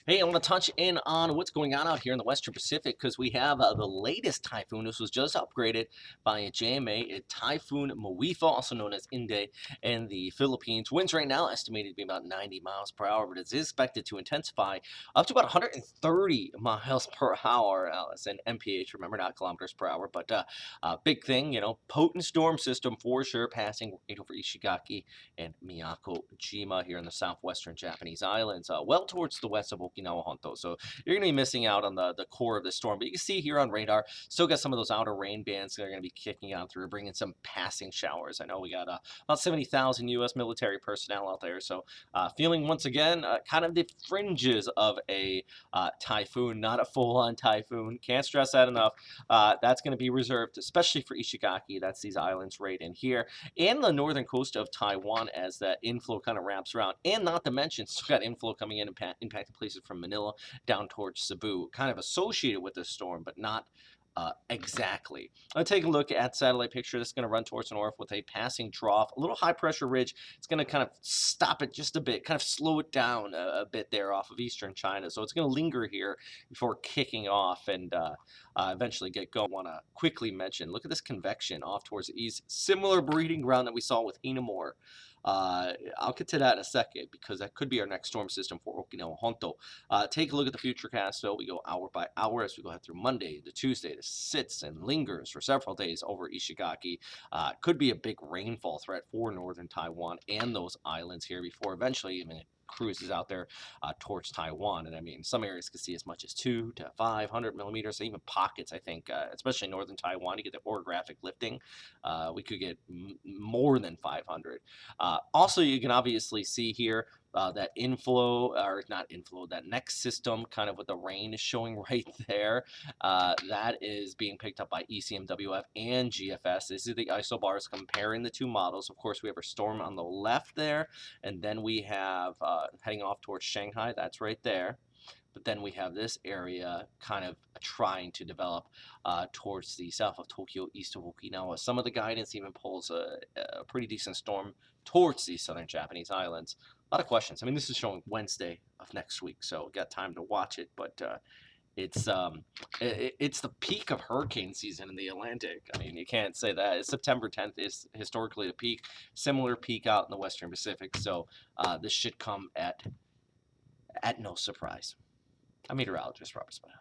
Hey, I want to touch in on what's going on out here in the Western Pacific because we have the latest typhoon. This was just upgraded by a JMA, Typhoon Muifa, also known as Inde, in the Philippines. Winds right now estimated to be about 90 miles per hour, but it's expected to intensify up to about 130 miles per hour. It's an MPH, remember, not kilometers per hour, but big thing, potent storm system for sure, passing right over Ishigaki and Miyako-jima here in the southwestern Japanese islands, well towards the west of Okinawa Honto. So you're going to be missing out on the core of the storm. But you can see here on radar, still got some of those outer rain bands that are going to be kicking out through, bringing some passing showers. I know we got about 70,000 U.S. military personnel out there. So feeling once again kind of the fringes of a typhoon, not a full-on typhoon. Can't stress that enough. That's going to be reserved, especially for Ishigaki. That's these islands right in here and the northern coast of Taiwan as that inflow kind of wraps around. And not to mention, still got inflow coming in, impacting places from Manila down towards Cebu, kind of associated with this storm, but not exactly. I'll take a look at satellite picture. This is going to run towards the north with a passing trough, a little high pressure ridge. It's going to kind of stop it just a bit, kind of slow it down a bit there off of eastern China. So it's going to linger here before kicking off and eventually get going. I want to quickly mention, look at this convection off towards the east. Similar breeding ground that we saw with Hinamore. I'll get to that in a second because that could be our next storm system for Okinawa Honto. Take a look at the FUTURECAST. So we go hour by hour as we go ahead through Monday to Tuesday. This sits and lingers for several days over Ishigaki. Could be a big rainfall threat for northern Taiwan and those islands here before eventually even cruises out there towards Taiwan. And I mean, some areas could see as much as 200 to 500 millimeters, even pockets, I think, especially northern Taiwan, you get the orographic lifting. We could get more than 500. Also, you can obviously see here that inflow, or not inflow, that next system kind of with the rain is showing right there. That is being picked up by ECMWF and GFS. This is the isobars comparing the two models. Of course, we have our storm on the left there, and then we have heading off towards Shanghai. That's right there. But then we have this area kind of trying to develop towards the south of Tokyo, east of Okinawa. Some of the guidance even pulls a pretty decent storm towards these southern Japanese islands. A lot of questions. I mean, this is showing Wednesday of next week, so got time to watch it. But it's the peak of hurricane season in the Atlantic. I mean, you can't say that. September 10th is historically the peak. Similar peak out in the Western Pacific. So this should come at no surprise. I'm meteorologist Robert Spina.